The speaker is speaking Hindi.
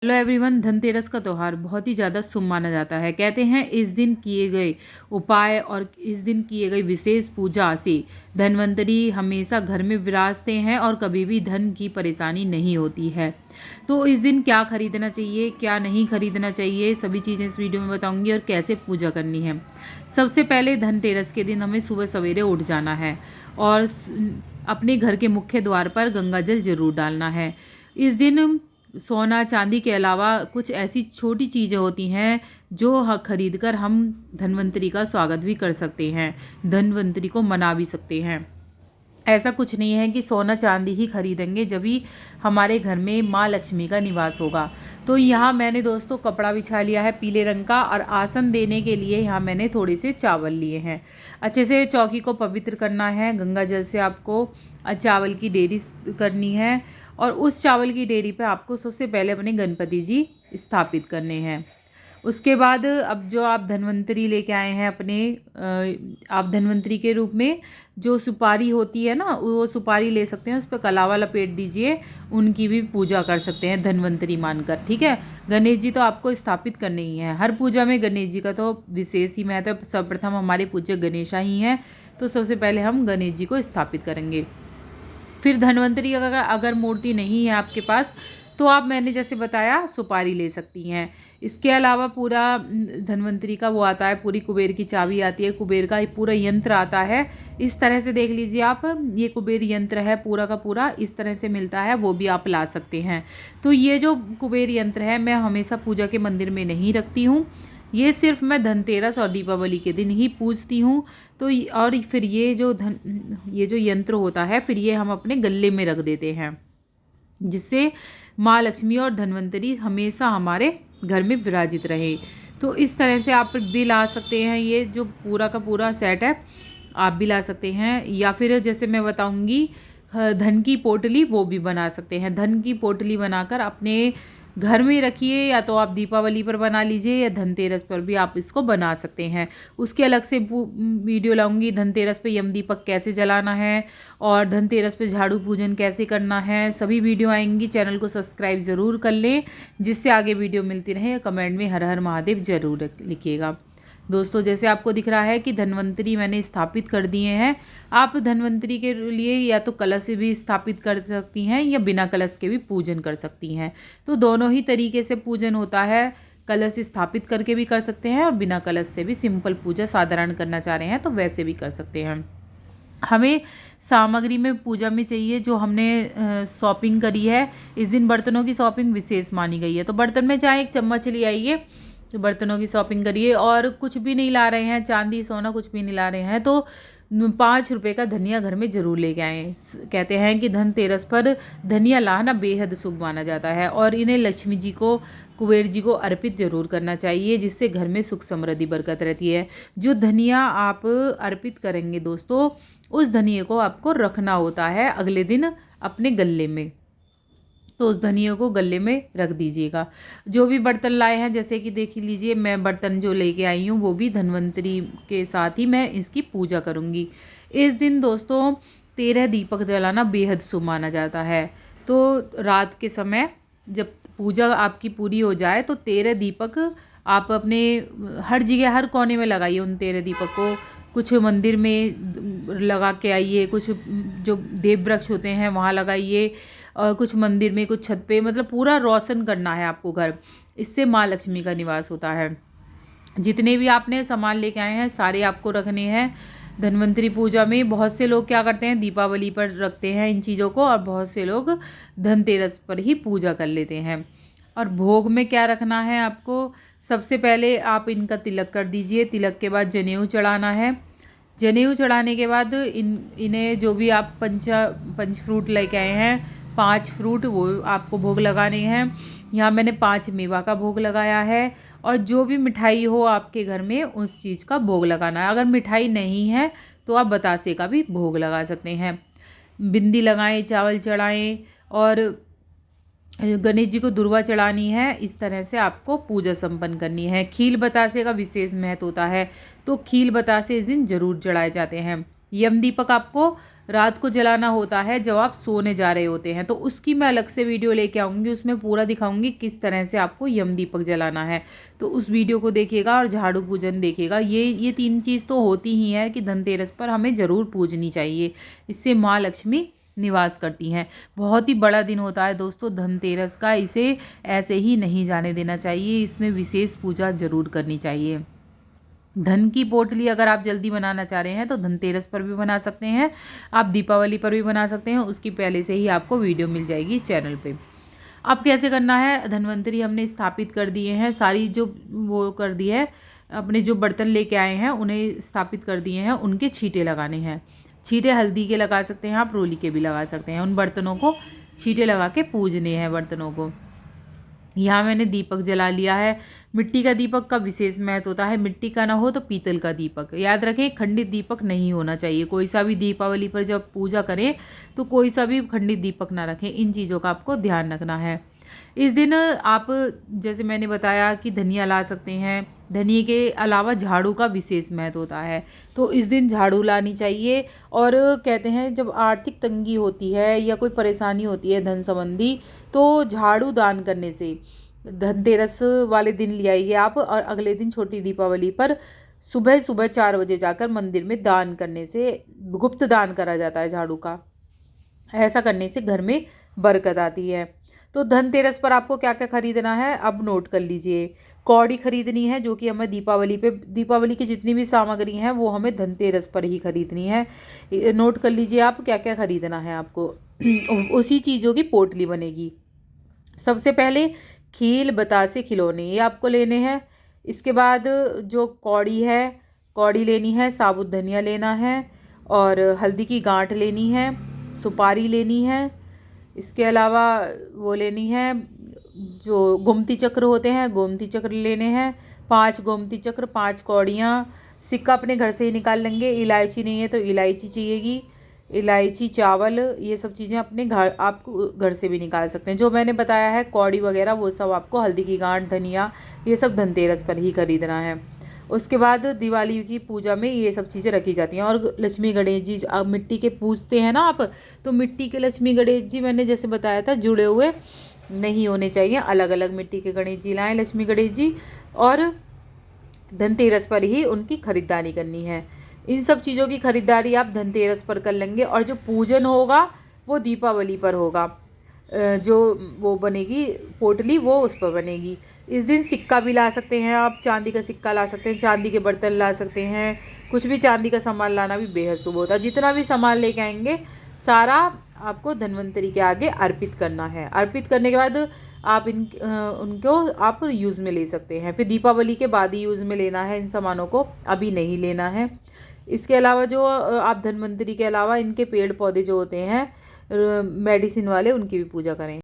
Hello everyone. धनतेरस का त्यौहार बहुत ही ज़्यादा शुभ माना जाता है। कहते हैं इस दिन किए गए उपाय और इस दिन किए गए विशेष पूजा से धनवंतरी हमेशा घर में विराजते हैं और कभी भी धन की परेशानी नहीं होती है। तो इस दिन क्या खरीदना चाहिए, क्या नहीं खरीदना चाहिए, सभी चीज़ें इस वीडियो में बताऊंगी और कैसे पूजा करनी है। सबसे पहले धनतेरस के दिन हमें सुबह सवेरे उठ जाना है और अपने घर के मुख्य द्वार पर गंगा जल जरूर डालना है। इस दिन सोना चांदी के अलावा कुछ ऐसी छोटी चीज़ें होती हैं जो खरीद कर हम धन्वंतरी का स्वागत भी कर सकते हैं, धन्वंतरी को मना भी सकते हैं। ऐसा कुछ नहीं है कि सोना चांदी ही खरीदेंगे जब भी हमारे घर में माँ लक्ष्मी का निवास होगा। तो यहाँ मैंने दोस्तों कपड़ा बिछा लिया है पीले रंग का और आसन देने के लिए यहाँ मैंने थोड़े से चावल लिए हैं। अच्छे से चौकी को पवित्र करना है। गंगा जल से आपको चावल की डेरी करनी है और उस चावल की डेरी पे आपको सबसे पहले अपने गणपति जी स्थापित करने हैं। उसके बाद अब जो आप धन्वंतरी लेके आए हैं अपने आप धन्वंतरी के रूप में जो सुपारी होती है ना, वो सुपारी ले सकते हैं, उस पर कलावा लपेट दीजिए, उनकी भी पूजा कर सकते हैं धन्वंतरी मानकर। ठीक है। गणेश जी तो आपको स्थापित करने ही है। हर पूजा में गणेश जी का तो विशेष ही महत्व है। सर्वप्रथम हमारे पूज्य गणेशा ही हैं, तो सबसे पहले हम गणेश जी को स्थापित करेंगे। फिर धन्वंतरी अगर मूर्ति नहीं है आपके पास तो आप मैंने जैसे बताया सुपारी ले सकती हैं। इसके अलावा पूरा धन्वंतरी का वो आता है, पूरी कुबेर की चाबी आती है, कुबेर का पूरा यंत्र आता है। इस तरह से देख लीजिए आप, ये कुबेर यंत्र है पूरा का पूरा, इस तरह से मिलता है, वो भी आप ला सकते हैं। तो ये जो कुबेर यंत्र है मैं हमेशा पूजा के मंदिर में नहीं रखती हूँ, ये सिर्फ मैं धनतेरस और दीपावली के दिन ही पूजती हूँ। तो और फिर ये जो यंत्र होता है फिर ये हम अपने गले में रख देते हैं, जिससे माँ लक्ष्मी और धन्वंतरी हमेशा हमारे घर में विराजित रहे। तो इस तरह से आप भी ला सकते हैं। ये जो पूरा का पूरा सेट है आप भी ला सकते हैं, या फिर जैसे मैं बताऊंगी धन की पोटली वो भी बना सकते हैं। धन की पोटली बनाकर अपने घर में रखिए, या तो आप दीपावली पर बना लीजिए या धनतेरस पर भी आप इसको बना सकते हैं। उसके अलग से वीडियो लाऊंगी धनतेरस पे यम दीपक कैसे जलाना है और धनतेरस पे झाड़ू पूजन कैसे करना है, सभी वीडियो आएंगी। चैनल को सब्सक्राइब ज़रूर कर लें जिससे आगे वीडियो मिलती रहे। कमेंट में हर हर महादेव ज़रूर लिखिएगा। दोस्तों जैसे आपको दिख रहा है कि धन्वंतरी मैंने स्थापित कर दिए हैं। आप धन्वंतरी के लिए या तो कलश भी स्थापित कर सकती हैं या बिना कलश के भी पूजन कर सकती हैं। तो दोनों ही तरीके से पूजन होता है। कलश स्थापित करके भी कर सकते हैं और बिना कलश से भी सिंपल पूजा साधारण करना चाह रहे हैं तो वैसे भी कर सकते हैं। हमें सामग्री में पूजा में चाहिए जो हमने शॉपिंग करी है। इस दिन बर्तनों की शॉपिंग विशेष मानी गई है, तो बर्तन में चाहे एक चम्मच ले आइए, तो बर्तनों की शॉपिंग करिए। और कुछ भी नहीं ला रहे हैं, चांदी सोना कुछ भी नहीं ला रहे हैं, तो 5 रुपये का धनिया घर में ज़रूर लेके आएँ। कहते हैं कि धनतेरस पर धनिया लाना बेहद शुभ माना जाता है और इन्हें लक्ष्मी जी को, कुबेर जी को अर्पित जरूर करना चाहिए, जिससे घर में सुख समृद्धि बरकत रहती है। जो धनिया आप अर्पित करेंगे दोस्तों, उस धनिया को आपको रखना होता है अगले दिन अपने गले में, तो उस धनिया को गले में रख दीजिएगा। जो भी बर्तन लाए हैं, जैसे कि देख लीजिए मैं बर्तन जो लेके आई हूँ वो भी धन्वंतरी के साथ ही मैं इसकी पूजा करूँगी। इस दिन दोस्तों 13 दीपक जलाना बेहद शुभ माना जाता है। तो रात के समय जब पूजा आपकी पूरी हो जाए तो 13 दीपक आप अपने हर जगह हर कोने में लगाइए। उन 13 दीपक को कुछ मंदिर में लगा के आइए, कुछ जो देव वृक्ष होते हैं वहाँ लगाइए, और कुछ मंदिर में, कुछ छत पे, मतलब पूरा रोशन करना है आपको घर। इससे माँ लक्ष्मी का निवास होता है। जितने भी आपने सामान लेके आए हैं सारे आपको रखने हैं। धन्वंतरी पूजा में बहुत से लोग क्या करते हैं, दीपावली पर रखते हैं इन चीज़ों को, और बहुत से लोग धनतेरस पर ही पूजा कर लेते हैं। और भोग में क्या रखना है आपको, सबसे पहले आप इनका तिलक कर दीजिए। तिलक के बाद जनेऊ चढ़ाना है। जनेऊ चढ़ाने के बाद इन्हें जो भी आप पंच फ्रूट लेके आए हैं, 5 फ्रूट वो आपको भोग लगाने हैं। यहाँ मैंने 5 मेवा का भोग लगाया है, और जो भी मिठाई हो आपके घर में उस चीज़ का भोग लगाना है। अगर मिठाई नहीं है तो आप बतासे का भी भोग लगा सकते हैं। बिंदी लगाएं, चावल चढ़ाएं, और गणेश जी को दुर्वा चढ़ानी है। इस तरह से आपको पूजा संपन्न करनी है। खील बतासे का विशेष महत्व होता है, तो खील बतासे इस दिन जरूर चढ़ाए जाते हैं। यम दीपक आपको रात को जलाना होता है जब आप सोने जा रहे होते हैं। तो उसकी मैं अलग से वीडियो लेके आऊँगी, उसमें पूरा दिखाऊँगी किस तरह से आपको यम दीपक जलाना है। तो उस वीडियो को देखिएगा और झाड़ू पूजन देखिएगा। ये 3 चीज़ तो होती ही है कि धनतेरस पर हमें ज़रूर पूजनी चाहिए। इससे माँ लक्ष्मी निवास करती हैं। बहुत ही बड़ा दिन होता है दोस्तों धनतेरस का, इसे ऐसे ही नहीं जाने देना चाहिए। इसमें विशेष पूजा ज़रूर करनी चाहिए। धन की पोटली अगर आप जल्दी बनाना चाह रहे हैं तो धनतेरस पर भी बना सकते हैं, आप दीपावली पर भी बना सकते हैं। उसकी पहले से ही आपको वीडियो मिल जाएगी चैनल पे। अब कैसे करना है, धन्वंतरी हमने स्थापित कर दिए हैं, सारी जो वो कर दी है, अपने जो बर्तन लेके आए हैं उन्हें स्थापित कर दिए हैं, उनके छींटे लगाने हैं। छींटे हल्दी के लगा सकते हैं, आप रोली के भी लगा सकते हैं। उन बर्तनों को छींटे लगा के पूजने हैं बर्तनों को। यहाँ मैंने दीपक जला लिया है। मिट्टी का दीपक का विशेष महत्व होता है, मिट्टी का ना हो तो पीतल का दीपक। याद रखें खंडित दीपक नहीं होना चाहिए। कोई सा भी दीपावली पर जब पूजा करें तो कोई सा भी खंडित दीपक ना रखें। इन चीज़ों का आपको ध्यान रखना है। इस दिन आप जैसे मैंने बताया कि धनिया ला सकते हैं, धनिए के अलावा झाड़ू का विशेष महत्व होता है। तो इस दिन झाड़ू लानी चाहिए। और कहते हैं जब आर्थिक तंगी होती है या कोई परेशानी होती है धन संबंधी, तो झाड़ू दान करने से, धनतेरस वाले दिन ले आइए आप और अगले दिन छोटी दीपावली पर सुबह सुबह 4 बजे जाकर मंदिर में दान करने से, गुप्त दान करा जाता है झाड़ू का। ऐसा करने से घर में बरकत आती है। तो धनतेरस पर आपको क्या क्या खरीदना है अब नोट कर लीजिए। कौड़ी खरीदनी है जो कि हमें दीपावली की जितनी भी सामग्री हैं वो हमें धनतेरस पर ही खरीदनी है। नोट कर लीजिए आप क्या क्या खरीदना है आपको। उसी चीज़ों की पोटली बनेगी। सबसे पहले खील बतासे खिलौने ये आपको लेने हैं। इसके बाद जो कौड़ी है, कौड़ी लेनी है, साबुत धनिया लेना है और हल्दी की गांठ लेनी है, सुपारी लेनी है। इसके अलावा वो लेनी है जो गोमती चक्र होते हैं, गोमती चक्र लेने हैं, 5 गोमती चक्र, 5 कौड़ियाँ। सिक्का अपने घर से ही निकाल लेंगे। इलायची नहीं है तो इलायची चाहिएगी, इलायची, चावल, ये सब चीज़ें अपने घर आप घर से भी निकाल सकते हैं। जो मैंने बताया है कौड़ी वगैरह वो सब आपको, हल्दी की गांठ, धनिया, ये सब धनतेरस पर ही खरीदना है। उसके बाद दिवाली की पूजा में ये सब चीज़ें रखी जाती हैं। और लक्ष्मी गणेश जी आप मिट्टी के पूजते हैं ना आप, तो मिट्टी के लक्ष्मी गणेश जी मैंने जैसे बताया था जुड़े हुए नहीं होने चाहिए। अलग अलग मिट्टी के गणेश जी लाएँ लक्ष्मी गणेश जी, और धनतेरस पर ही उनकी खरीदारी करनी है। इन सब चीज़ों की खरीदारी आप धनतेरस पर कर लेंगे और जो पूजन होगा वो दीपावली पर होगा। जो वो बनेगी पोटली वो उस पर बनेगी। इस दिन सिक्का भी ला सकते हैं आप, चांदी का सिक्का ला सकते हैं, चांदी के बर्तन ला सकते हैं। कुछ भी चांदी का सामान लाना भी बेहद शुभ होता है। जितना भी सामान लेके आएंगे सारा आपको धन्वंतरी के आगे अर्पित करना है। अर्पित करने के बाद आप उनको आप यूज़ में ले सकते हैं। फिर दीपावली के बाद ही यूज़ में लेना है इन सामानों को, अभी नहीं लेना है। इसके अलावा जो आप धन्वंतरी के अलावा इनके पेड़ पौधे जो होते हैं मेडिसिन वाले, उनकी भी पूजा करें।